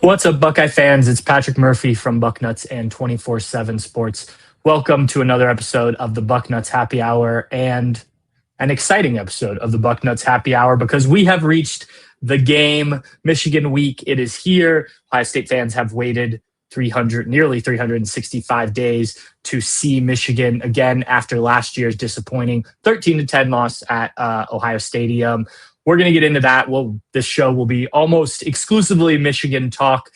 What's up, Buckeye fans? It's Partrick Murphy from Bucknuts and 24/7 Sports. Welcome to another episode of the Bucknuts Happy Hour and an exciting episode of the Bucknuts Happy Hour because we have reached the game. Michigan week, it is here. Ohio State fans have waited nearly 365 days to see Michigan again after last year's disappointing 13-10 loss at Ohio Stadium. We're going to get into that. This show will be almost exclusively Michigan talk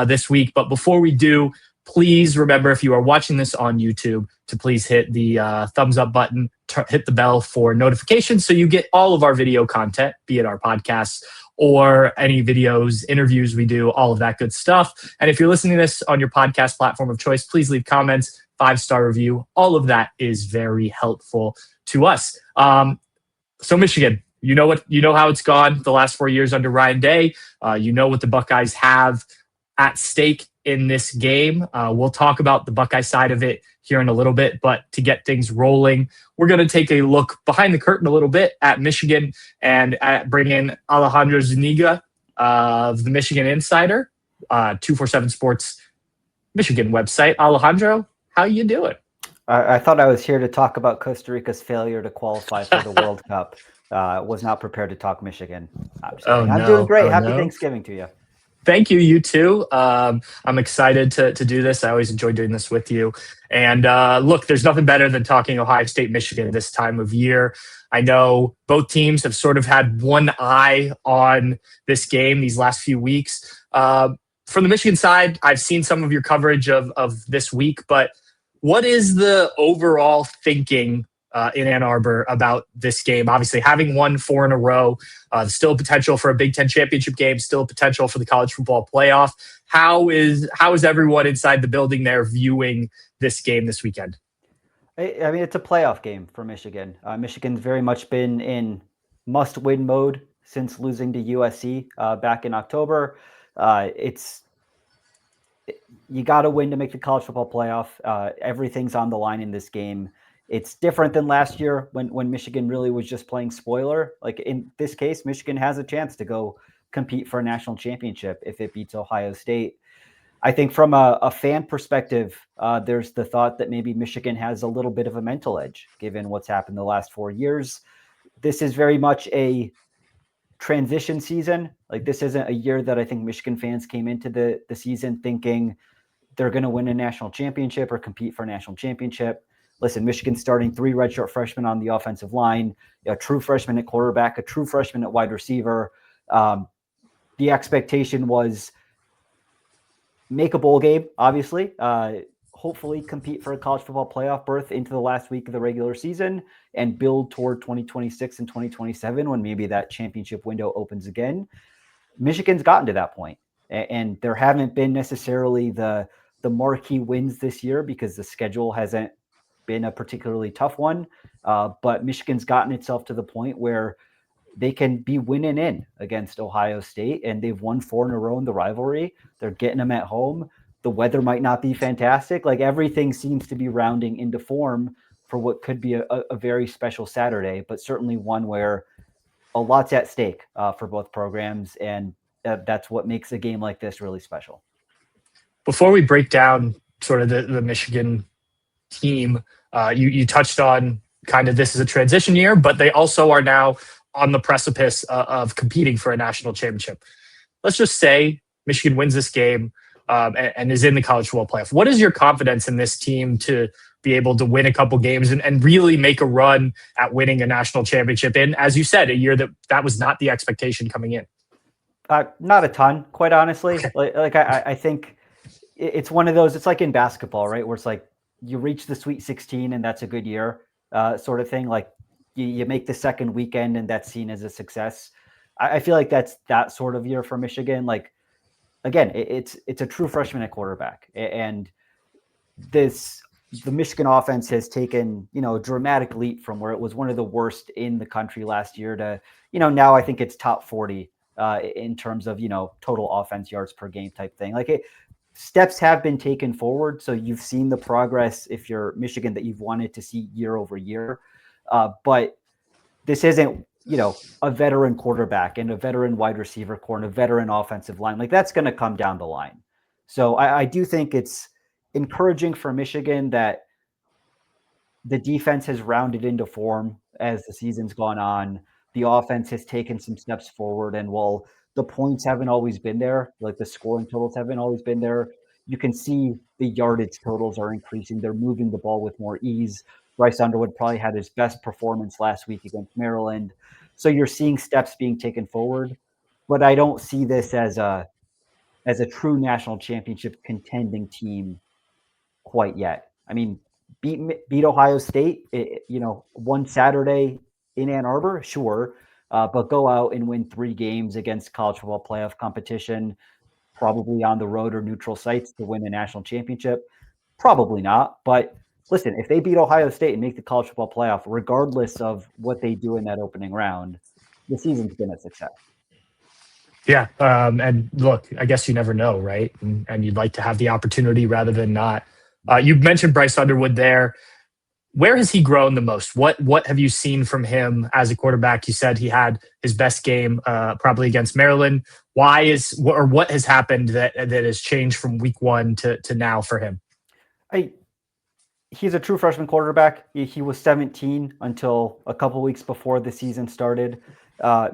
this week. But before we do, please remember, if you are watching this on YouTube, to please hit the thumbs up button, hit the bell for notifications so you get all of our video content, be it our podcasts or any videos, interviews we do, all of that good stuff. And if you're listening to this on your podcast platform of choice, please leave comments, 5-star review. All of that is very helpful to us. So Michigan, you know how it's gone the last 4 years under Ryan Day. You know what the Buckeyes have at stake in this game. We'll talk about the Buckeye side of it here in a little bit, but to get things rolling, we're going to take a look behind the curtain a little bit at Michigan and bring in Alejandro Zuniga of the Michigan Insider, 247 Sports Michigan website. Alejandro, how you doing? I thought I was here to talk about Costa Rica's failure to qualify for the World Cup. Was not prepared to talk Michigan. I'm doing great. Happy Thanksgiving to you. Thank you. You too. I'm excited to do this. I always enjoy doing this with you. And look, there's nothing better than talking Ohio State, Michigan this time of year. I know both teams have sort of had one eye on this game these last few weeks. From the Michigan side, I've seen some of your coverage of this week, but what is the overall thinking in Ann Arbor about this game? Obviously, having won 4 in a row, still potential for a Big Ten championship game, still potential for the college football playoff. How is everyone inside the building there viewing this game this weekend? I mean, it's a playoff game for Michigan. Michigan's very much been in must-win mode since losing to USC back in October. You got to win to make the college football playoff. Everything's on the line in this game. It's different than last year when Michigan really was just playing spoiler. Like in this case, Michigan has a chance to go compete for a national championship if it beats Ohio State. I think from a fan perspective, there's the thought that maybe Michigan has a little bit of a mental edge given what's happened the last 4 years. This is very much a transition season. Like this isn't a year that I think Michigan fans came into the season thinking they're going to win a national championship or compete for a national championship. Listen, Michigan's starting 3 redshirt freshmen on the offensive line, a true freshman at quarterback, a true freshman at wide receiver. The expectation was make a bowl game, obviously, hopefully compete for a college football playoff berth into the last week of the regular season and build toward 2026 and 2027 when maybe that championship window opens again. Michigan's gotten to that point, and there haven't been necessarily the marquee wins this year because the schedule hasn't been a particularly tough one, but Michigan's gotten itself to the point where they can be winning in against Ohio State, and they've won 4 in a row in the rivalry. They're getting them at home. The weather might not be fantastic. Like everything seems to be rounding into form for what could be a very special Saturday, but certainly one where a lot's at stake for both programs, and that's what makes a game like this really special. Before we break down sort of the Michigan team, you touched on kind of this is a transition year, but they also are now on the precipice of competing for a national championship. Let's just say Michigan wins this game and is in the college football playoff. What is your confidence in this team to be able to win a couple games and really make a run at winning a national championship in, as you said, a year that was not the expectation coming in? Not a ton, quite honestly. Okay. I think it's one of those, it's like in basketball, right? Where it's like you reach the Sweet 16 and that's a good year sort of thing. Like you make the second weekend and that's seen as a success. I feel like that's that sort of year for Michigan. Like, again, it's a true freshman at quarterback. And the Michigan offense has taken, a dramatic leap from where it was one of the worst in the country last year to, now I think it's top 40 in terms of, total offense yards per game type thing. Like steps have been taken forward. So you've seen the progress if you're Michigan that you've wanted to see year over year. But this isn't a veteran quarterback and a veteran wide receiver core and a veteran offensive line. Like that's going to come down the line. So I do think it's encouraging for Michigan that the defense has rounded into form as the season's gone on. The offense has taken some steps forward. And while the points haven't always been there, like the scoring totals haven't always been there, you can see the yardage totals are increasing. They're moving the ball with more ease. Bryce Underwood probably had his best performance last week against Maryland. So you're seeing steps being taken forward. But I don't see this as a true national championship contending team quite yet. I mean, beat Ohio State, one Saturday in Ann Arbor, sure, but go out and win 3 games against college football playoff competition, probably on the road or neutral sites to win a national championship, probably not. But listen, if they beat Ohio State and make the college football playoff, regardless of what they do in that opening round, the season's been a success. Yeah. And look, I guess you never know, right? And you'd like to have the opportunity rather than not. You mentioned Bryce Underwood there. Where has he grown the most? What have you seen from him as a quarterback? You said he had his best game probably against Maryland. What has happened that has changed from week 1 to now for him? He's a true freshman quarterback. He was 17 until a couple weeks before the season started.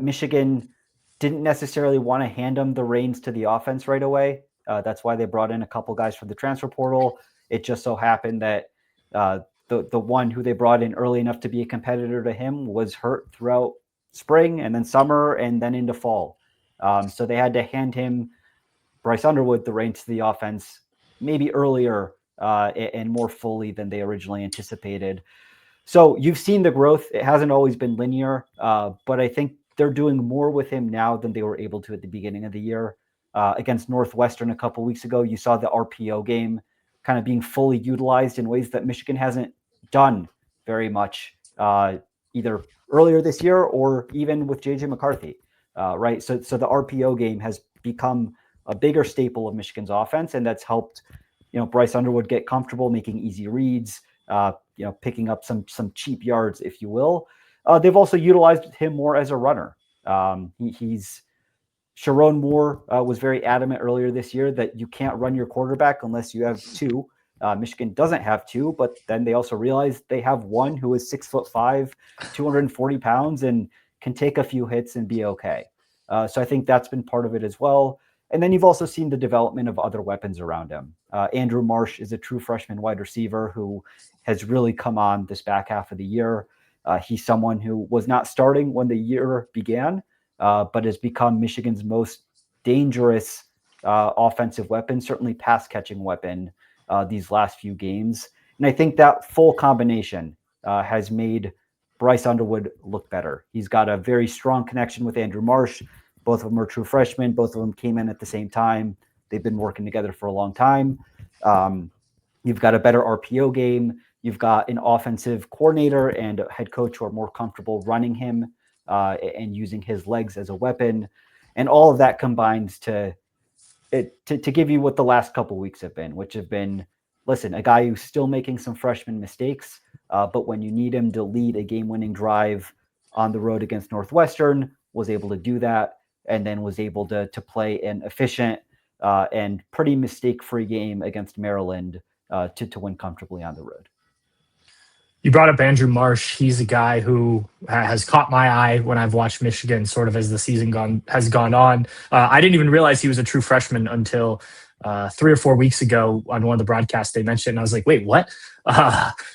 Michigan didn't necessarily want to hand him the reins to the offense right away. That's why they brought in a couple guys from the transfer portal. It just so happened that the one who they brought in early enough to be a competitor to him was hurt throughout spring and then summer and then into fall. So they had to hand him, Bryce Underwood, the reins to the offense maybe earlier and more fully than they originally anticipated. So you've seen the growth. It hasn't always been linear, but I think they're doing more with him now than they were able to at the beginning of the year. Against Northwestern a couple weeks ago, you saw the RPO game kind of being fully utilized in ways that Michigan hasn't done very much, either earlier this year or even with JJ McCarthy, right? So the RPO game has become a bigger staple of Michigan's offense, and that's helped, Bryce Underwood get comfortable making easy reads, picking up some cheap yards, if you will. They've also utilized him more as a runner. Sharon Moore was very adamant earlier this year that you can't run your quarterback unless you have 2. Michigan doesn't have 2, but then they also realized they have one who is 6'5", 240 pounds, and can take a few hits and be okay. So I think that's been part of it as well. And then you've also seen the development of other weapons around him. Andrew Marsh is a true freshman wide receiver who has really come on this back half of the year. He's someone who was not starting when the year began, but has become Michigan's most dangerous offensive weapon, certainly pass-catching weapon these last few games. And I think that full combination has made Bryce Underwood look better. He's got a very strong connection with Andrew Marsh. Both of them are true freshmen. Both of them came in at the same time. They've been working together for a long time. You've got a better RPO game. You've got an offensive coordinator and a head coach who are more comfortable running him and using his legs as a weapon. And all of that combines to give you what the last couple of weeks have been, which have been, listen, a guy who's still making some freshman mistakes, but when you need him to lead a game-winning drive on the road against Northwestern, was able to do that, and then was able to play an efficient and pretty mistake-free game against Maryland to win comfortably on the road. You brought up Andrew Marsh. He's a guy who has caught my eye when I've watched Michigan sort of as the season has gone on. I didn't even realize he was a true freshman until 3 or 4 weeks ago on one of the broadcasts they mentioned. And I was like, wait, what?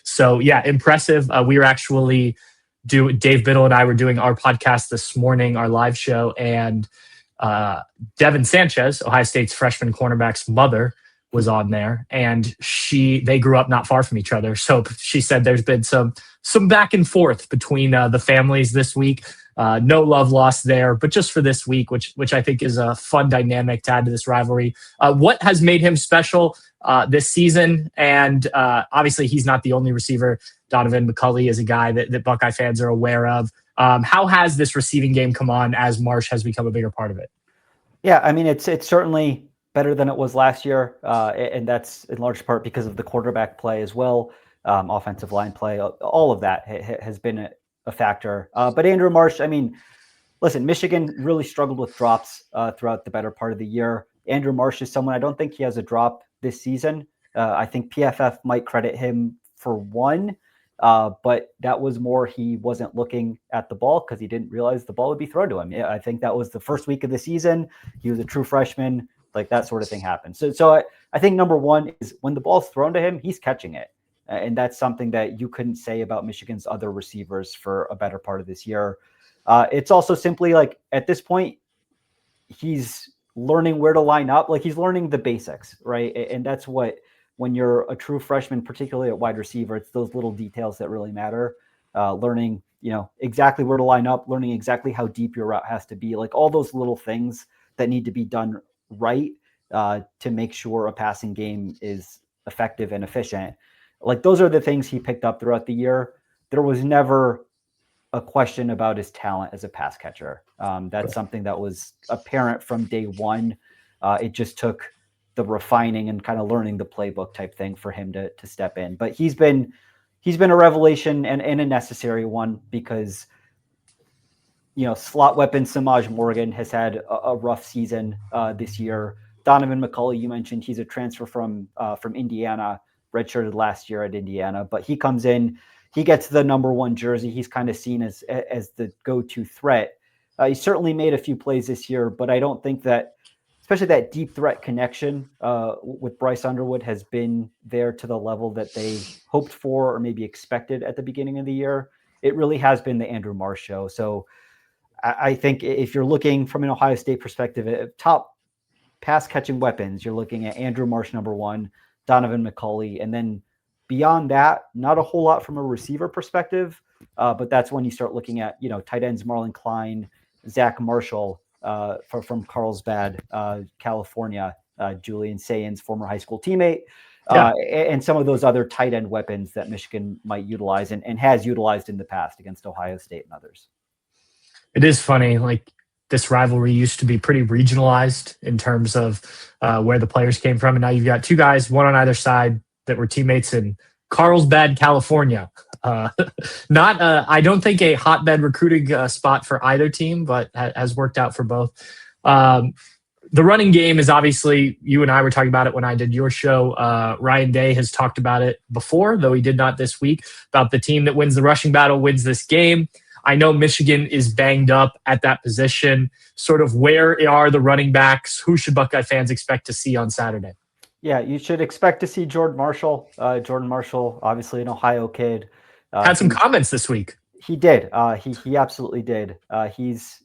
So yeah, impressive. We were actually Dave Biddle and I were doing our podcast this morning, our live show, and Devin Sanchez, Ohio State's freshman cornerback's mother, was on there, and they grew up not far from each other. So she said there's been some back and forth between the families this week. No love lost there, but just for this week, which I think is a fun dynamic to add to this rivalry. What has made him special this season? And obviously, he's not the only receiver. Donovan McCulley is a guy that Buckeye fans are aware of. How has this receiving game come on as Marsh has become a bigger part of it? Yeah, I mean, it's certainly better than it was last year, and that's in large part because of the quarterback play as well, offensive line play. All of that has been a factor. But Andrew Marsh, I mean, listen, Michigan really struggled with drops throughout the better part of the year. Andrew Marsh is someone, I don't think he has a drop this season. I think PFF might credit him for one, but that was more he wasn't looking at the ball because he didn't realize the ball would be thrown to him. Yeah, I think that was the first week of the season. He was a true freshman. Like that sort of thing happened. So I think number one is when the ball's thrown to him, he's catching it. And that's something that you couldn't say about Michigan's other receivers for a better part of this year. It's also simply like at this point, he's learning where to line up. Like he's learning the basics, right? And that's what, when you're a true freshman, particularly at wide receiver, it's those little details that really matter. Learning, exactly where to line up, learning exactly how deep your route has to be, like all those little things that need to be done right to make sure a passing game is effective and efficient. Like those are the things he picked up throughout the year. There was never a question about his talent as a pass catcher. That's something that was apparent from day one. It just took the refining and kind of learning the playbook type thing for him to step in. But he's been a revelation and a necessary one because, slot weapon Samaj Morgan has had a rough season this year. Donovan McCulley, you mentioned, he's a transfer from Indiana, redshirted last year at Indiana, but he comes in, he gets the number one jersey. He's kind of seen as the go-to threat. He certainly made a few plays this year, but I don't think that, especially that deep threat connection with Bryce Underwood, has been there to the level that they hoped for or maybe expected at the beginning of the year. It really has been the Andrew Marsh show. So I think if you're looking from an Ohio State perspective at top pass catching weapons, you're looking at Andrew Marsh, number one, Donovan McCulley, and then beyond that, not a whole lot from a receiver perspective, but that's when you start looking at, tight ends, Marlon Klein, Zach Marshall from Carlsbad, California, Julian Sayans, former high school teammate, and some of those other tight end weapons that Michigan might utilize and has utilized in the past against Ohio State and others. It is funny, like this rivalry used to be pretty regionalized in terms of where the players came from. And now you've got two guys, one on either side, that were teammates in Carlsbad, California. Not, I don't think a hotbed recruiting spot for either team, but has worked out for both. The running game is obviously, you and I were talking about it when I did your show. Ryan Day has talked about it before, though he did not this week, about the team that wins the rushing battle wins this game. I know Michigan is banged up at that position. Sort of where are the running backs? Who should Buckeye fans expect to see on Saturday? Yeah, you should expect to see Jordan Marshall. Jordan Marshall, obviously an Ohio kid. Had some comments this week. He did. He absolutely did. He's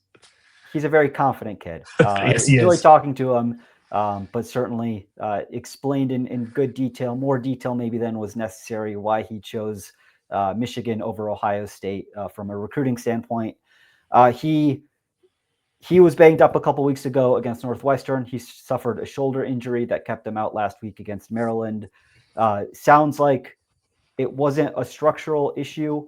a very confident kid. Yes, he enjoy is. talking to him, but certainly explained in good detail, more detail maybe than was necessary, why he chose Michigan over Ohio State from a recruiting standpoint. He was banged up a couple weeks ago against Northwestern. He suffered a shoulder injury that kept him out last week against Maryland. Sounds like it wasn't a structural issue.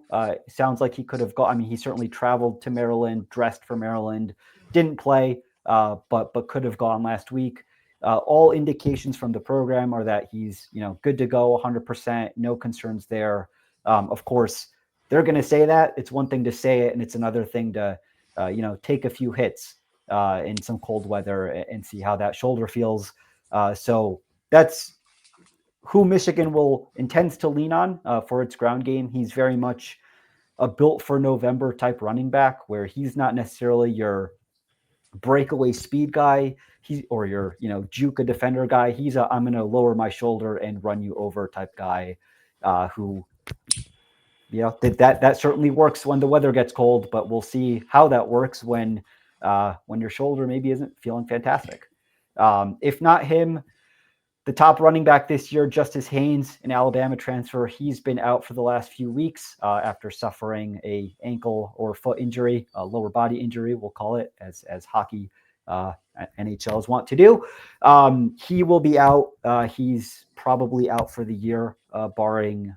Sounds like he could have gone. I mean, he certainly traveled to Maryland, dressed for Maryland, didn't play, but could have gone last week. All indications from the program are that he's good to go, 100%, no concerns there. Of course, they're going to say that. It's one thing to say it, and it's another thing to take a few hits in some cold weather and see how that shoulder feels. So that's who Michigan intends to lean on for its ground game. He's very much a built for November type running back, where he's not necessarily your breakaway speed guy. Or your juke a defender guy. He's I'm going to lower my shoulder and run you over type guy who. That certainly works when the weather gets cold, but we'll see how that works when your shoulder maybe isn't feeling fantastic. If not him, the top running back this year, Justice Haynes, an Alabama transfer, he's been out for the last few weeks after suffering a ankle or foot injury, a lower body injury, we'll call it, as hockey NHLs want to do. He will be out. He's probably out for the year, barring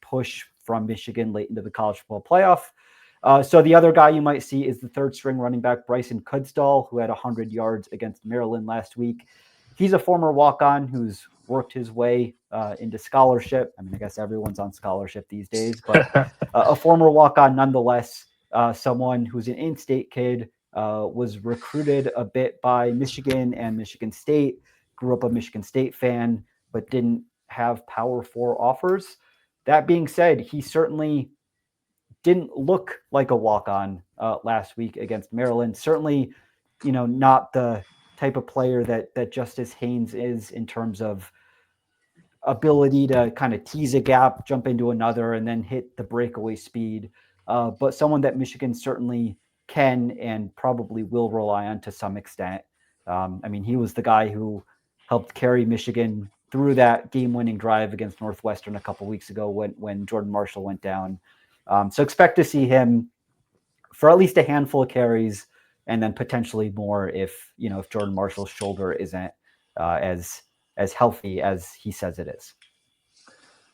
push from Michigan late into the college football playoff. So the other guy you might see is the third string running back, Bryson Kudstall, who had 100 yards against Maryland last week. He's a former walk-on who's worked his way into scholarship. I mean, I guess everyone's on scholarship these days, but a former walk-on nonetheless, someone who's an in-state kid, was recruited a bit by Michigan and Michigan State, grew up a Michigan State fan, but didn't have Power 4 offers. That being said, he certainly didn't look like a walk-on last week against Maryland. Certainly, not the type of player that Justice Haynes is in terms of ability to kind of tease a gap, jump into another, and then hit the breakaway speed. But someone that Michigan certainly can and probably will rely on to some extent. I mean, he was the guy who helped carry Michigan through that game-winning drive against Northwestern a couple weeks ago when Jordan Marshall went down. So expect to see him for at least a handful of carries, and then potentially more if Jordan Marshall's shoulder isn't as healthy as he says it is.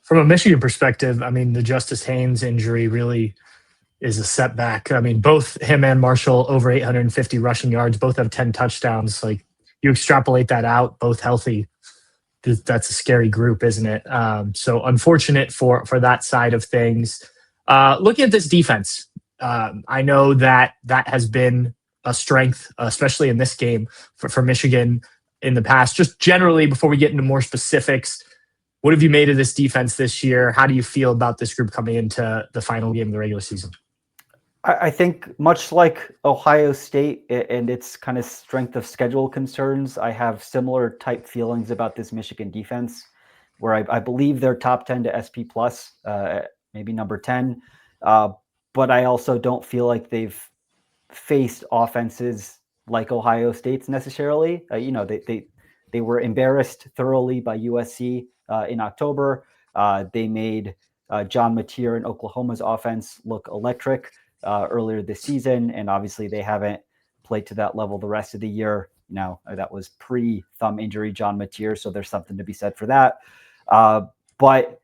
From a Michigan perspective, I mean, the Justice Haynes injury really is a setback. I mean, both him and Marshall over 850 rushing yards, both have 10 touchdowns. Like, you extrapolate that out, both healthy, that's a scary group, isn't it? So unfortunate for that side of things. Looking at this defense, I know that has been a strength, especially in this game for Michigan in the past. Just generally, before we get into more specifics, what have you made of this defense this year? How do you feel about this group coming into the final game of the regular season? I think much like Ohio State and its kind of strength of schedule concerns, I have similar type feelings about this Michigan defense, where I believe they're top 10 to SP plus, maybe number 10. But I also don't feel like they've faced offenses like Ohio State's necessarily. They were embarrassed thoroughly by USC in October. They made John Mateer and Oklahoma's offense look electric earlier this season, and obviously they haven't played to that level the rest of the year. Now, that was pre-thumb injury John Mateer, so there's something to be said for that. But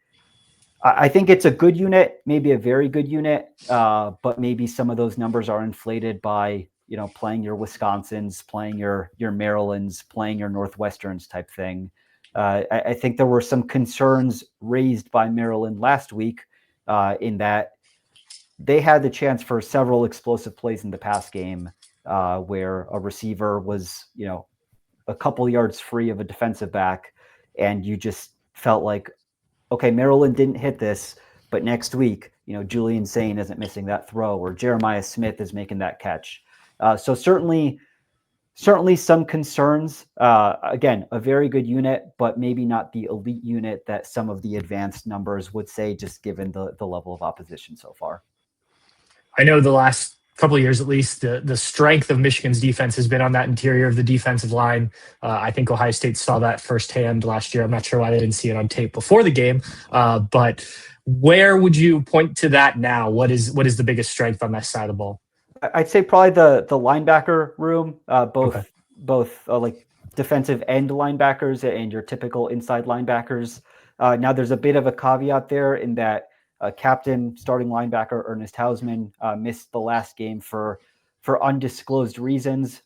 I think it's a good unit, maybe a very good unit, but maybe some of those numbers are inflated by playing your Wisconsins, playing your Marylands, playing your Northwesterns type thing. I think there were some concerns raised by Maryland last week in that they had the chance for several explosive plays in the pass game where a receiver was, a couple yards free of a defensive back, and you just felt like, okay, Maryland didn't hit this, but next week, Julian Sain isn't missing that throw, or Jeremiah Smith is making that catch. So certainly some concerns. Again, a very good unit, but maybe not the elite unit that some of the advanced numbers would say, just given the level of opposition so far. I know the last couple of years, at least, the strength of Michigan's defense has been on that interior of the defensive line. I think Ohio State saw that firsthand last year. I'm not sure why they didn't see it on tape before the game, but where would you point to that now? What is the biggest strength on that side of the ball? I'd say probably the linebacker room, both like defensive end linebackers and your typical inside linebackers. Now there's a bit of a caveat there in that captain starting linebacker Ernest Hausman missed the last game for undisclosed reasons.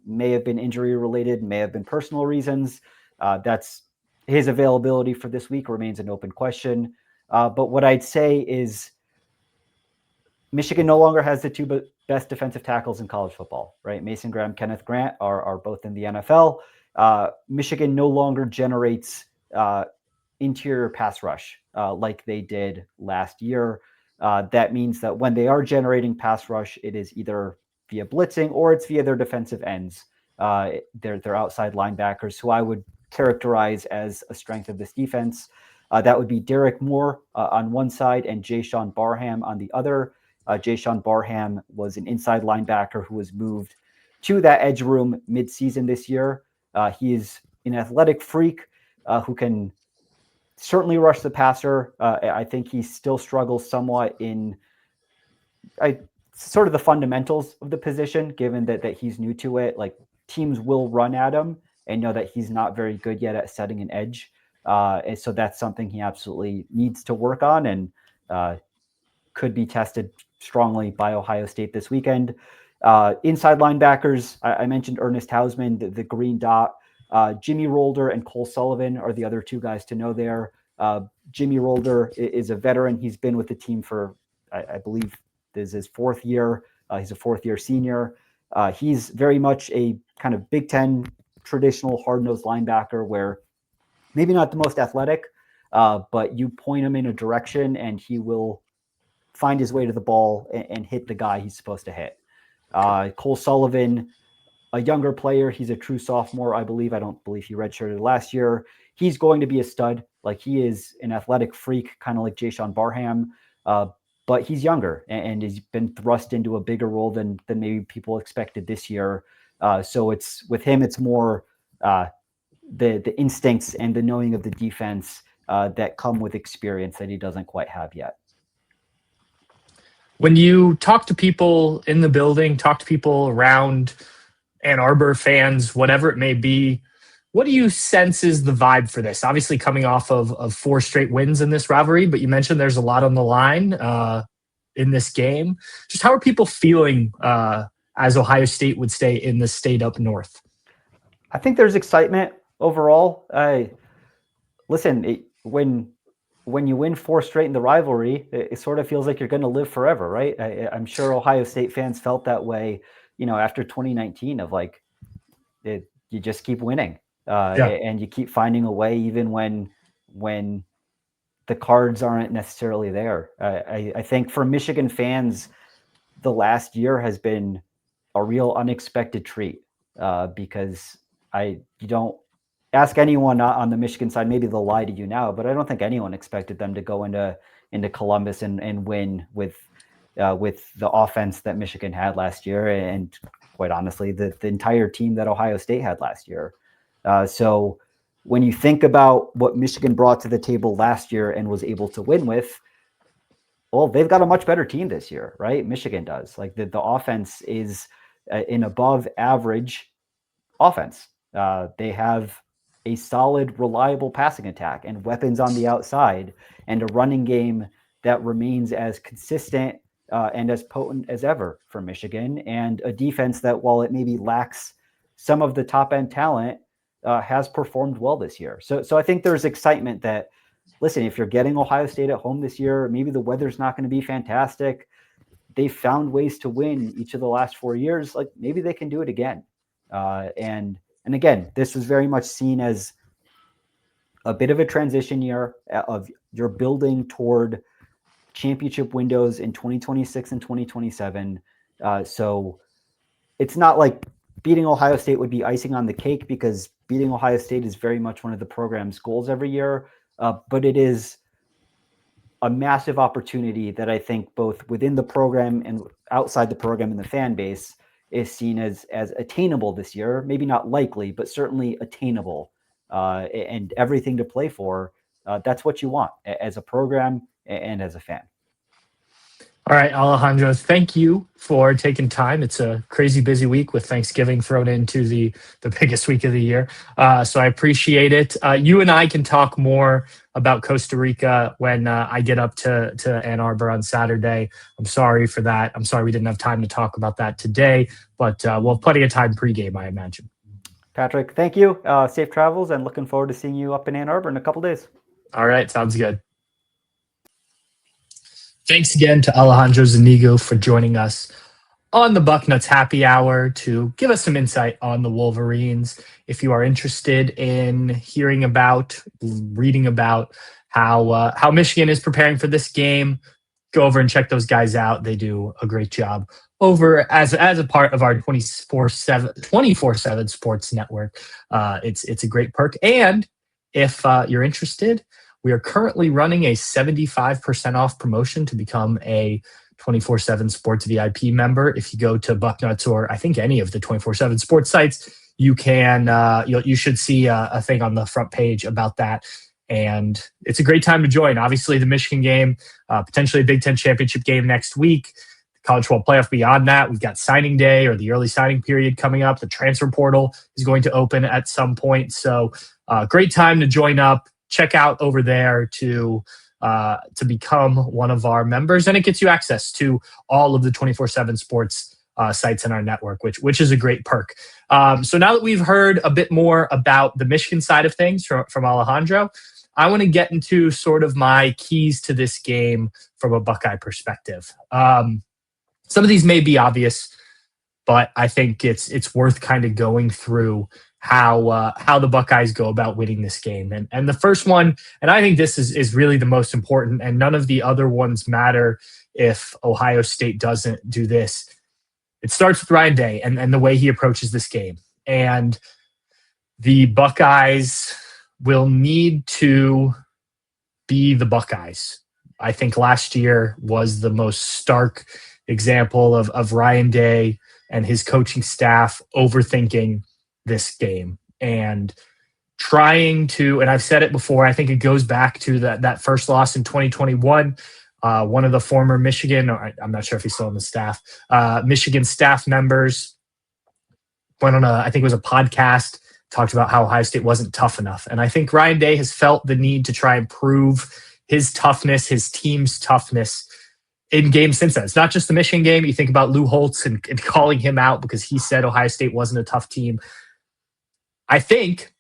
May have been injury related, may have been personal reasons. That's his availability for this week remains an open question. But what I'd say is Michigan no longer has the two best defensive tackles in college football, right? Mason Graham, Kenneth Grant are both in the NFL. Michigan no longer generates interior pass rush like they did last year. That means that when they are generating pass rush, it is either via blitzing or it's via their defensive ends. They're outside linebackers, who I would characterize as a strength of this defense. That would be Derek Moore on one side and Jayshawn Barham on the other. Jayshawn Barham was an inside linebacker who was moved to that edge room midseason this year. He is an athletic freak who can certainly rush the passer. I think he still struggles somewhat in sort of the fundamentals of the position, given that he's new to it. Like, teams will run at him and know that he's not very good yet at setting an edge. And so that's something he absolutely needs to work on and could be tested strongly by Ohio State this weekend. Inside linebackers, I mentioned Ernest Hausman, the green dot. Jimmy Rolder and Cole Sullivan are the other two guys to know there. Jimmy Rolder is a veteran. He's been with the team for, I believe, this is his fourth year. He's a fourth-year senior. He's very much a kind of Big Ten traditional hard-nosed linebacker where maybe not the most athletic, but you point him in a direction and he will find his way to the ball and hit the guy he's supposed to hit. Cole Sullivan, a younger player. He's a true sophomore, I believe. I don't believe he redshirted last year. He's going to be a stud. Like, he is an athletic freak, kind of like Jayshon Barham, but he's younger and he's been thrust into a bigger role than maybe people expected this year. So it's with him, it's more the instincts and the knowing of the defense that come with experience that he doesn't quite have yet. When you talk to people in the building, talk to people around Ann Arbor, fans, whatever it may be, what do you sense is the vibe for this? Obviously coming off of 4 straight wins in this rivalry, but you mentioned there's a lot on the line in this game. Just how are people feeling as Ohio State would stay in the state up north? I think there's excitement overall. Listen, when you win 4 straight in the rivalry, it sort of feels like you're going to live forever, right? I'm sure Ohio State fans felt that way, after 2019 of like, you just keep winning and you keep finding a way, even when the cards aren't necessarily there. I think for Michigan fans, the last year has been a real unexpected treat because you don't ask anyone on the Michigan side, maybe they'll lie to you now, but I don't think anyone expected them to go into Columbus and win with the offense that Michigan had last year. And quite honestly, the entire team that Ohio State had last year. So when you think about what Michigan brought to the table last year and was able to win with, well, they've got a much better team this year, right? Michigan does. Like the offense is an above average offense. They have a solid, reliable passing attack and weapons on the outside and a running game that remains as consistent and as potent as ever for Michigan, and a defense that, while it maybe lacks some of the top end talent, has performed well this year. So I think there's excitement that, listen, if you're getting Ohio State at home this year, maybe the weather's not going to be fantastic. They found ways to win each of the last 4 years. Like, maybe they can do it again. And again, this was very much seen as a bit of a transition year of you're building toward championship windows in 2026 and 2027. So it's not like beating Ohio State would be icing on the cake, because beating Ohio State is very much one of the program's goals every year. But it is a massive opportunity that I think both within the program and outside the program and the fan base is seen as attainable this year. Maybe not likely, but certainly attainable, and everything to play for. That's what you want as a program and as a fan. All right, Alejandro, thank you for taking time. It's a crazy busy week with Thanksgiving thrown into the biggest week of the year. So I appreciate it. You and I can talk more about Costa Rica when I get up to Ann Arbor on Saturday. I'm sorry for that. I'm sorry we didn't have time to talk about that today, but we'll have plenty of time pregame, I imagine. Patrick, thank you. Safe travels, and looking forward to seeing you up in Ann Arbor in a couple days. All right, sounds good. Thanks again to Alejandro Zuniga for joining us on the Bucknuts Happy Hour to give us some insight on the Wolverines. If you are interested in hearing about, reading about how Michigan is preparing for this game, go over and check those guys out. They do a great job over as a part of our 24/7 sports network. It's a great perk. And if you're interested, we are currently running a 75% off promotion to become a 24/7 Sports VIP member. If you go to Bucknuts or I think any of the 24/7 Sports sites, you can you should see a thing on the front page about that. And it's a great time to join. Obviously, the Michigan game, potentially a Big Ten championship game next week. The College Football Playoff beyond that. We've got signing day or the early signing period coming up. The transfer portal is going to open at some point. So great time to join up. Check out over there to become one of our members, and it gets you access to all of the 24/7 Sports sites in our network, which is a great perk. So now that we've heard a bit more about the Michigan side of things from Alejandro, I want to get into sort of my keys to this game from a Buckeye perspective. Some of these may be obvious, but I think it's worth kind of going through how the Buckeyes go about winning this game. And the first one, and I think this is really the most important, and none of the other ones matter if Ohio State doesn't do this. It starts with Ryan Day and the way he approaches this game. And the Buckeyes will need to be the Buckeyes. I think last year was the most stark example of Ryan Day and his coaching staff overthinking this game and trying to, and I've said it before, I think it goes back to that first loss in 2021. One of the former Michigan, I'm not sure if he's still on the staff, Michigan staff members went on I think it was a podcast, talked about how Ohio State wasn't tough enough. And I think Ryan Day has felt the need to try and prove his toughness, his team's toughness in games since then. It's not just the Michigan game. You think about Lou Holtz and calling him out because he said Ohio State wasn't a tough team. I think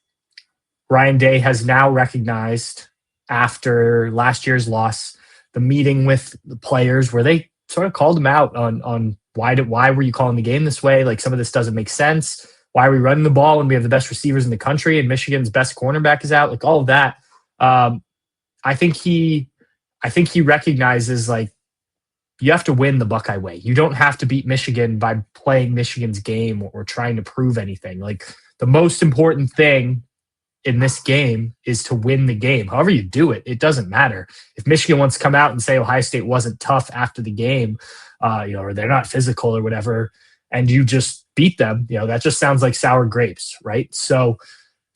Ryan Day has now recognized after last year's loss, the meeting with the players where they sort of called him out on why were you calling the game this way? Like, some of this doesn't make sense. Why are we running the ball when we have the best receivers in the country and Michigan's best cornerback is out? Like, all of that. I think he recognizes, like, you have to win the Buckeye way. You don't have to beat Michigan by playing Michigan's game or trying to prove anything. Like, the most important thing in this game is to win the game. However you do it, it doesn't matter. If Michigan wants to come out and say Ohio State wasn't tough after the game, or they're not physical or whatever, and you just beat them, that just sounds like sour grapes, right? So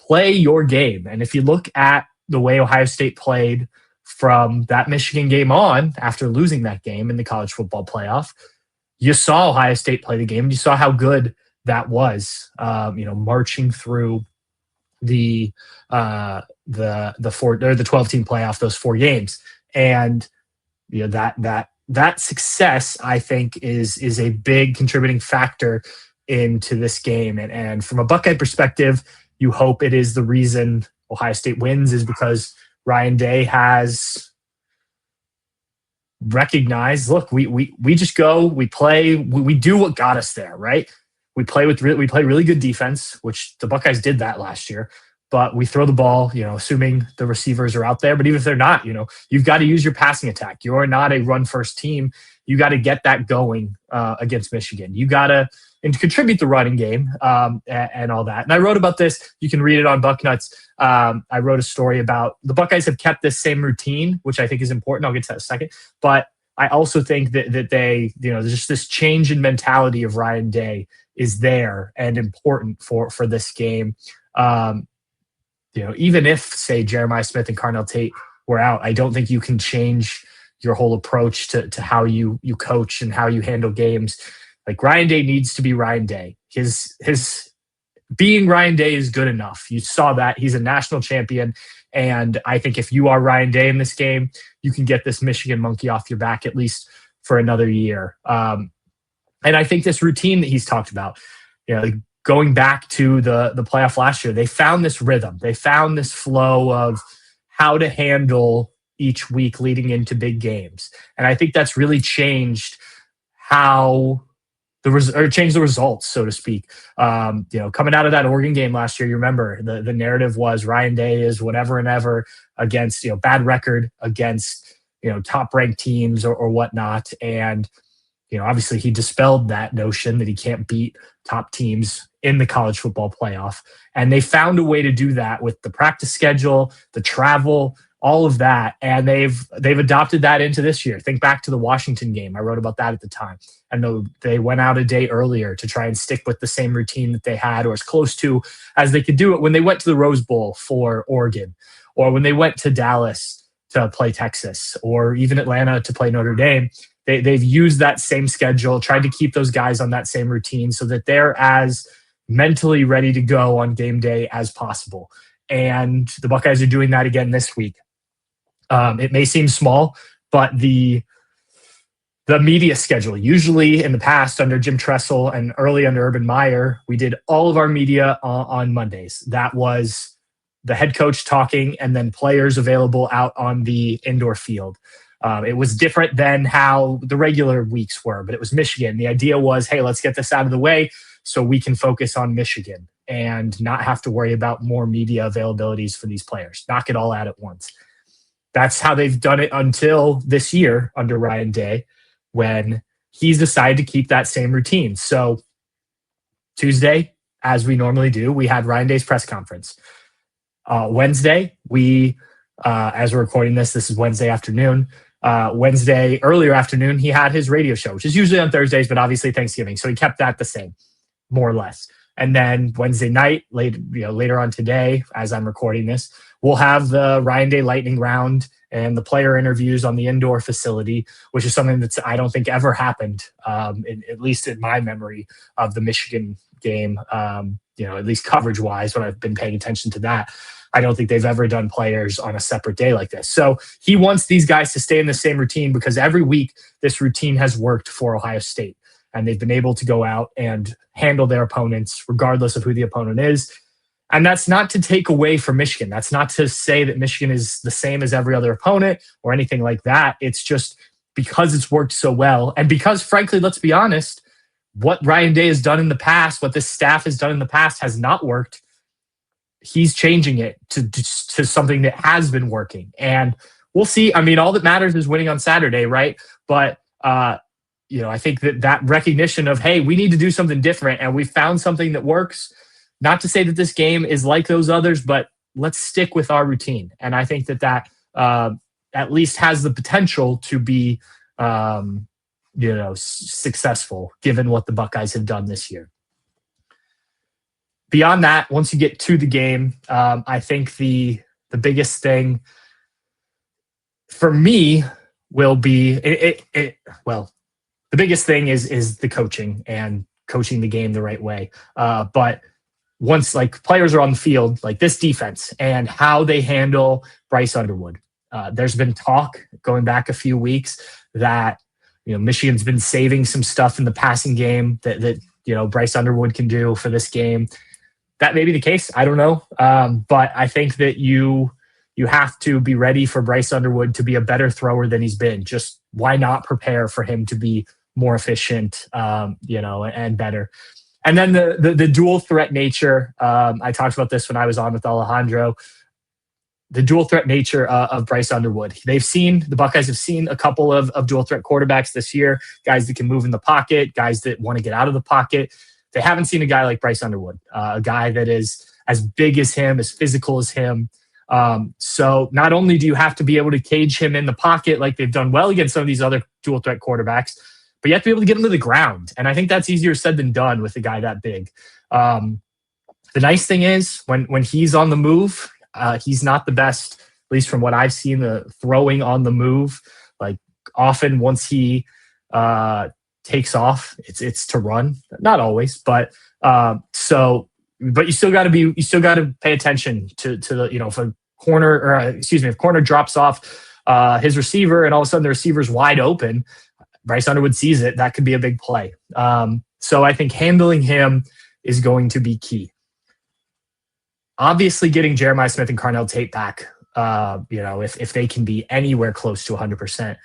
play your game. And if you look at the way Ohio State played from that Michigan game on, after losing that game in the college football playoff, you saw Ohio State play the game. You saw how good that was, marching through the 12-team playoff, those 4 games. And that success, I think, is a big contributing factor into this game. And from a Buckeye perspective, you hope it is the reason Ohio State wins is because Ryan Day has recognized, look, we just go, we play, we do what got us there, right? We play really good defense, which the Buckeyes did that last year. But we throw the ball, assuming the receivers are out there. But even if they're not, you've got to use your passing attack. You're not a run-first team. You got to get that going against Michigan. You got to contribute the running game and all that. And I wrote about this. You can read it on Bucknuts. I wrote a story about the Buckeyes have kept this same routine, which I think is important. I'll get to that in a second. But I also think that they, just this change in mentality of Ryan Day is there and important for this game. Even if, say, Jeremiah Smith and Carnell Tate were out, I don't think you can change your whole approach to how you coach and how you handle games. Like, Ryan Day needs to be Ryan Day. His being Ryan Day is good enough. You saw that. He's a national champion. And I think if you are Ryan Day in this game, you can get this Michigan monkey off your back at least for another year. And I think this routine that he's talked about, going back to the playoff last year, they found this rhythm. They found this flow of how to handle each week leading into big games. And I think that's really changed how changed the results, so to speak. Coming out of that Oregon game last year, you remember the narrative was Ryan Day is whatever and ever against, bad record against, top ranked teams or whatnot. And, obviously he dispelled that notion that he can't beat top teams in the college football playoff. And they found a way to do that with the practice schedule, the travel, all of that. And they've adopted that into this year. Think back to the Washington game. I wrote about that at the time. I know they went out a day earlier to try and stick with the same routine that they had, or as close to as they could do it when they went to the Rose Bowl for Oregon, or when they went to Dallas to play Texas, or even Atlanta to play Notre Dame. They've used that same schedule, tried to keep those guys on that same routine so that they're as mentally ready to go on game day as possible. And the Buckeyes are doing that again this week. It may seem small, but the the media schedule. Usually in the past under Jim Tressel and early under Urban Meyer, we did all of our media on Mondays. That was the head coach talking and then players available out on the indoor field. It was different than how the regular weeks were, but it was Michigan. The idea was, hey, let's get this out of the way so we can focus on Michigan and not have to worry about more media availabilities for these players. Knock it all out at once. That's how they've done it until this year under Ryan Day, when he's decided to keep that same routine. So Tuesday, as we normally do, we had Ryan Day's press conference. Wednesday, as we're recording this is Wednesday afternoon. Wednesday, earlier afternoon, he had his radio show, which is usually on Thursdays, but obviously Thanksgiving. So he kept that the same, more or less. And then Wednesday night, later on today, as I'm recording this, we'll have the Ryan Day Lightning Round and the player interviews on the indoor facility, which is something that's I don't think ever happened, at least in my memory of the Michigan game. At least coverage-wise, when I've been paying attention to that, I don't think they've ever done players on a separate day like this. So he wants these guys to stay in the same routine because every week this routine has worked for Ohio State. And they've been able to go out and handle their opponents regardless of who the opponent is. And that's not to take away from Michigan. That's not to say that Michigan is the same as every other opponent or anything like that. It's just because it's worked so well. And because, frankly, let's be honest, what Ryan Day has done in the past, what this staff has done in the past has not worked. He's changing it to something that has been working. And we'll see. I mean, all that matters is winning on Saturday, right? But, I think that recognition of, hey, we need to do something different and we found something that works. Not to say that this game is like those others, but let's stick with our routine. And I think that at least has the potential to be, successful given what the Buckeyes have done this year. Beyond that, once you get to the game, I think the biggest thing for me will be the biggest thing is the coaching and coaching the game the right way. But once players are on the field, this defense and how they handle Bryce Underwood, there's been talk going back a few weeks that Michigan's been saving some stuff in the passing game that Bryce Underwood can do for this game. That may be the case. I don't know. But I think that you have to be ready for Bryce Underwood to be a better thrower than he's been. Just why not prepare for him to be more efficient, and better. And then the dual threat nature. I talked about this when I was on with Alejandro. The dual threat nature of Bryce Underwood. The Buckeyes have seen a couple of dual threat quarterbacks this year, guys that can move in the pocket, guys that want to get out of the pocket. They haven't seen a guy like Bryce Underwood, a guy that is as big as him, as physical as him. So not only do you have to be able to cage him in the pocket like they've done well against some of these other dual threat quarterbacks, but you have to be able to get him to the ground. And I think that's easier said than done with a guy that big. The nice thing is when he's on the move, he's not the best, at least from what I've seen, the throwing on the move. Often once he takes off, it's to run. Not always, but you still got to pay attention to the, if corner drops off his receiver and all of a sudden the receiver's wide open, Bryce Underwood sees it, that could be a big play. So I think handling him is going to be key. Obviously, getting Jeremiah Smith and Carnell Tate back, if they can be anywhere close to 100%,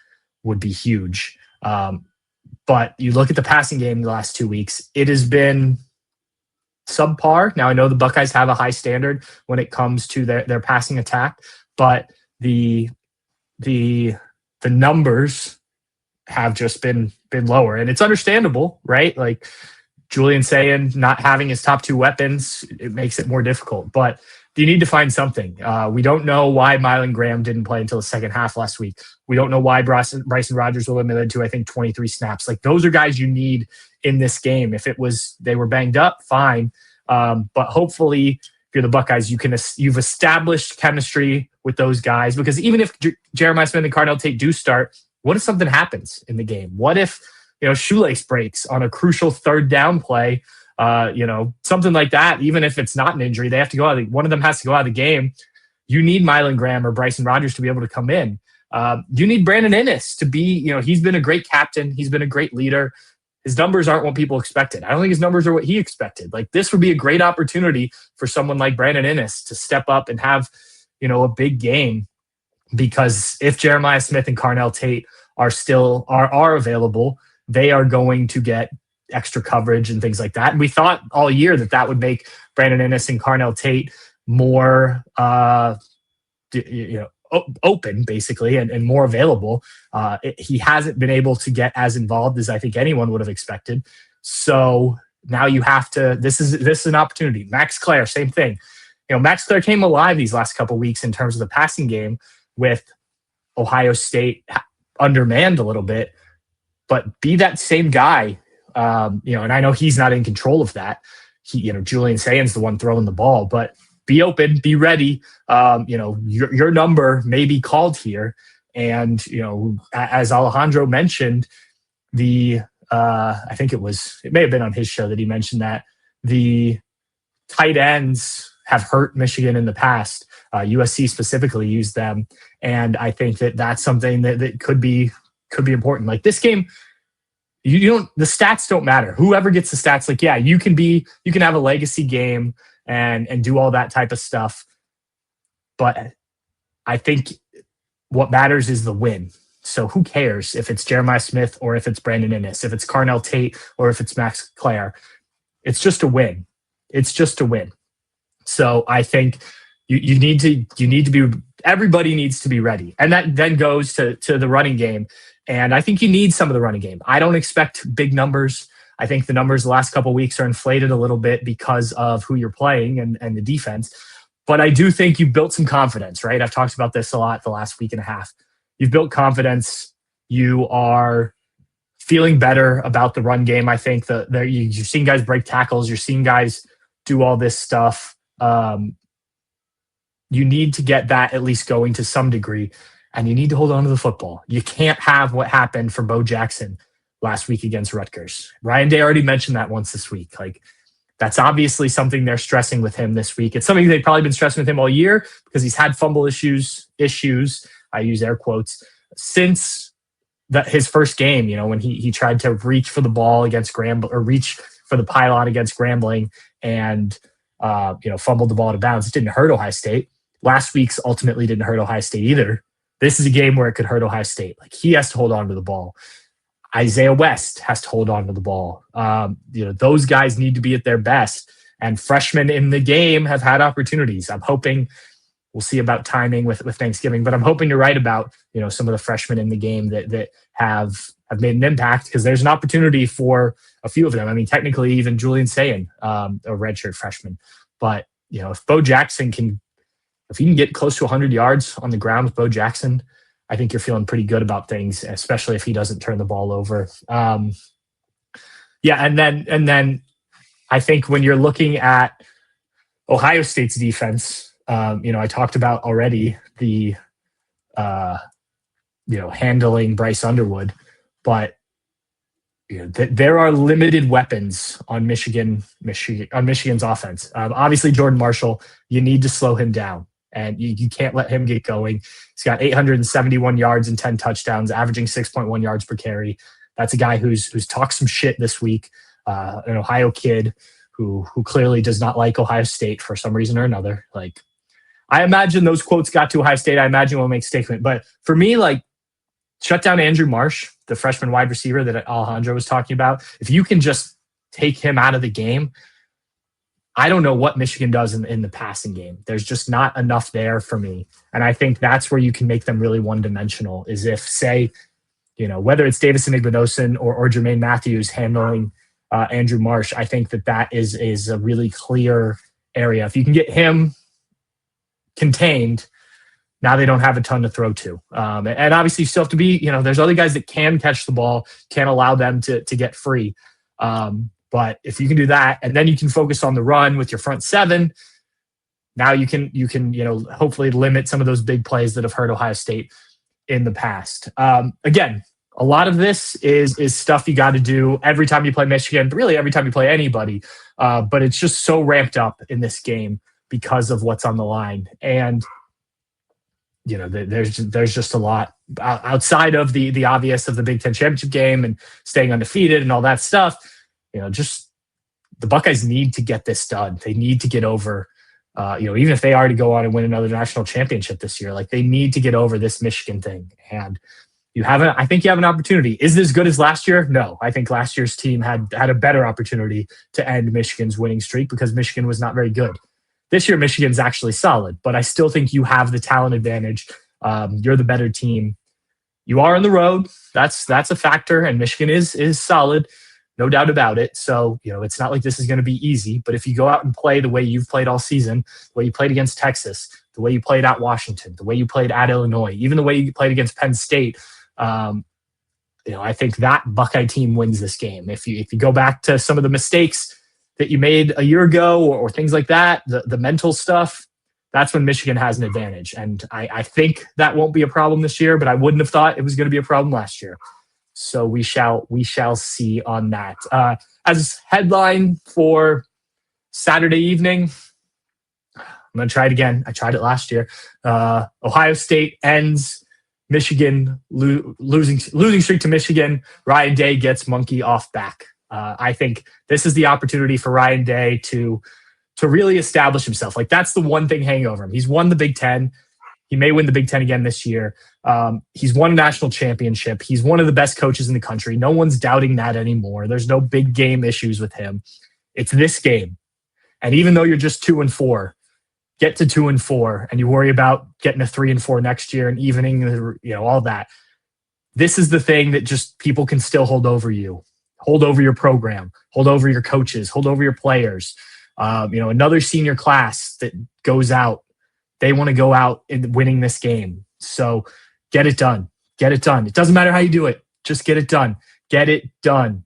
would be huge. But you look at the passing game the last 2 weeks, it has been subpar. Now, I know the Buckeyes have a high standard when it comes to their passing attack, but the numbers have just been lower, and it's understandable, right? Julian saying not having his top two weapons, it makes it more difficult, but you need to find something. We don't know why Mylan Graham didn't play until the second half last week. We don't know why Bryson Rogers were limited to, I think, 23 snaps. Those are guys you need in this game. If they were banged up, fine. But hopefully, if you're the Buckeyes, you've established chemistry with those guys, because even if Jeremiah Smith and Carnell Tate do start, what if something happens in the game? What if shoelace breaks on a crucial third down play? Something like that. Even if it's not an injury, they have to go out. One of them has to go out of the game. You need Mylan Graham or Bryson Rogers to be able to come in. You need Brandon Inniss to be, he's been a great captain. He's been a great leader. His numbers aren't what people expected. I don't think his numbers are what he expected. Like, this would be a great opportunity for someone like Brandon Inniss to step up and have, a big game, because if Jeremiah Smith and Carnell Tate are available, they are going to get extra coverage and things like that. And we thought all year that would make Brandon Inniss and Carnell Tate more, open, basically, and more available. He hasn't been able to get as involved as I think anyone would have expected. So now you have to. This is an opportunity. Max Clare, same thing. Max Clare came alive these last couple of weeks in terms of the passing game, with Ohio State undermanned a little bit. But be that same guy, and I know he's not in control of that. Julian Sayen's the one throwing the ball, but be open, be ready. Your number may be called here. And, as Alejandro mentioned, I think it may have been on his show that he mentioned that the tight ends have hurt Michigan in the past. USC specifically used them. And I think that's something that could be important. Like, this game, the stats don't matter. Whoever gets the stats, like, yeah, you can have a legacy game and do all that type of stuff. But I think what matters is the win. So who cares if it's Jeremiah Smith or if it's Brandon Inniss, if it's Carnell Tate or if it's Max Clare? It's just a win. It's just a win. So I think you need to be, everybody needs to be ready. And that then goes to the running game. And I think you need some of the running game. I don't expect big numbers. I think the numbers the last couple of weeks are inflated a little bit because of who you're playing and the defense. But I do think you built some confidence, right? I've talked about this a lot the last week and a half. You've built confidence. You are feeling better about the run game. I think that you're seeing guys break tackles. You're seeing guys do all this stuff. You need to get that at least going to some degree, and you need to hold on to the football. You can't have what happened for Bo Jackson last week against Rutgers. Ryan Day already mentioned that once this week. Like, that's obviously something they're stressing with him this week. It's something they've probably been stressing with him all year because he's had fumble issues, I use air quotes, since his first game, when he tried to reach for the ball against Grambling, or reach for the pylon against Grambling, and fumbled the ball out of bounds. It didn't hurt Ohio State. Last week's ultimately didn't hurt Ohio State either. This is a game where it could hurt Ohio State. Like, he has to hold on to the ball. Isaiah West has to hold on to the ball. Those guys need to be at their best. And freshmen in the game have had opportunities. I'm hoping, we'll see about timing with Thanksgiving, but I'm hoping you're right about some of the freshmen in the game that have made an impact, because there's an opportunity for a few of them. I mean, technically even Julian Sayen, a redshirt freshman. But if Bo Jackson if you can get close to 100 yards on the ground with Bo Jackson, I think you're feeling pretty good about things, especially if he doesn't turn the ball over. And then I think when you're looking at Ohio State's defense, I talked about already the handling Bryce Underwood, but there are limited weapons on Michigan's offense. Obviously, Jordan Marshall, you need to slow him down. And you can't let him get going. He's got 871 yards and 10 touchdowns, averaging 6.1 yards per carry. That's a guy who's talked some shit this week. An Ohio kid who clearly does not like Ohio State for some reason or another. Like, I imagine those quotes got to Ohio State. I imagine we'll make a statement. But for me, like, shut down Andrew Marsh, the freshman wide receiver that Alejandro was talking about. If you can just take him out of the game, I don't know what Michigan does in the passing game. There's just not enough there for me. And I think that's where you can make them really one-dimensional, is if, say, whether it's Davison Igbinosun or Jermaine Matthews handling Andrew Marsh, I think that is a really clear area. If you can get him contained, now they don't have a ton to throw to. And obviously you still have to be, there's other guys that can catch the ball, can't allow them to get free. But if you can do that, and then you can focus on the run with your front seven, now you can hopefully limit some of those big plays that have hurt Ohio State in the past. Again, a lot of this is stuff you got to do every time you play Michigan, really every time you play anybody. But it's just so ramped up in this game because of what's on the line. And there's just a lot outside of the obvious of the Big Ten championship game and staying undefeated and all that stuff. Just the Buckeyes need to get this done. They need to get over, even if they are to go on and win another national championship this year, like they need to get over this Michigan thing. And I think you have an opportunity. Is this good as last year? No, I think last year's team had a better opportunity to end Michigan's winning streak because Michigan was not very good. This year, Michigan's actually solid, but I still think you have the talent advantage. You're the better team. You are on the road. That's a factor, and Michigan is solid, no doubt about it. So, it's not like this is going to be easy, but if you go out and play the way you've played all season, the way you played against Texas, the way you played at Washington, the way you played at Illinois, even the way you played against Penn State, I think that Buckeye team wins this game. If you go back to some of the mistakes that you made a year ago or things like that, the mental stuff, that's when Michigan has an advantage. And I think that won't be a problem this year, but I wouldn't have thought it was going to be a problem last year. So we shall see on that. As headline for Saturday evening, I'm going to try it again. I tried it last year. Ohio State ends Michigan losing streak to Michigan. Ryan Day gets monkey off back. I think this is the opportunity for Ryan Day to really establish himself. Like that's the one thing hanging over him. He's won the Big Ten. He may win the Big Ten again this year. He's won a national championship. He's one of the best coaches in the country. No one's doubting that anymore. There's no big game issues with him. It's this game. And even though you're just 2-4, get to 2-4, and you worry about getting a 3-4 next year and evening, all that. This is the thing that just people can still hold over you, hold over your program, hold over your coaches, hold over your players. Another senior class that goes out, they want to go out in winning this game. So get it done. Get it done. It doesn't matter how you do it. Just get it done. Get it done.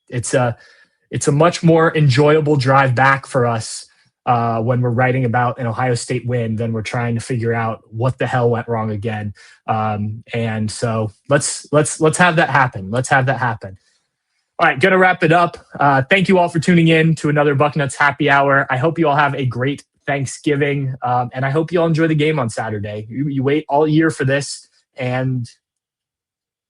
It's a much more enjoyable drive back for us when we're writing about an Ohio State win than we're trying to figure out what the hell went wrong again. And so let's have that happen. Let's have that happen. All right, going to wrap it up. Thank you all for tuning in to another Bucknuts Happy Hour. I hope you all have a great Thanksgiving, and I hope you all enjoy the game on Saturday. You wait all year for this, and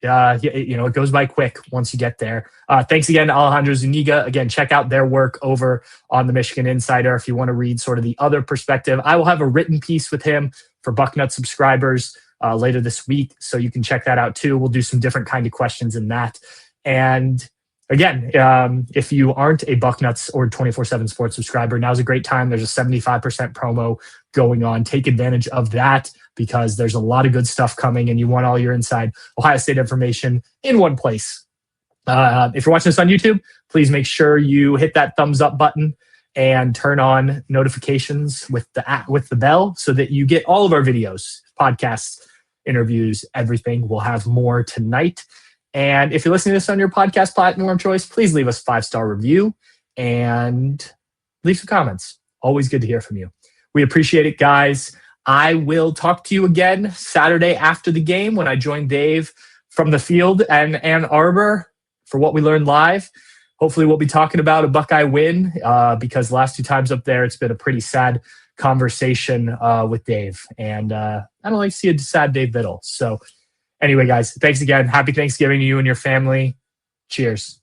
it goes by quick once you get there. Thanks again to Alejandro Zuniga. Again, check out their work over on the Michigan Insider if you want to read sort of the other perspective. I will have a written piece with him for Bucknuts subscribers later this week, so you can check that out too. We'll do some different kind of questions in that. And again, if you aren't a Bucknuts or 24/7 Sports subscriber, now's a great time. There's a 75% promo going on. Take advantage of that because there's a lot of good stuff coming and you want all your inside Ohio State information in one place. If you're watching this on YouTube, please make sure you hit that thumbs up button and turn on notifications with the bell so that you get all of our videos, podcasts, interviews, everything. We'll have more tonight. And if you're listening to this on your podcast platform of choice, please leave us a 5-star review and leave some comments. Always good to hear from you. We appreciate it, guys. I will talk to you again Saturday after the game when I join Dave from the field and Ann Arbor for what we learned live. Hopefully we'll be talking about a Buckeye win because the last 2 times up there, it's been a pretty sad conversation with Dave. And I don't like to see a sad Dave Biddle. So anyway, guys, thanks again. Happy Thanksgiving to you and your family. Cheers.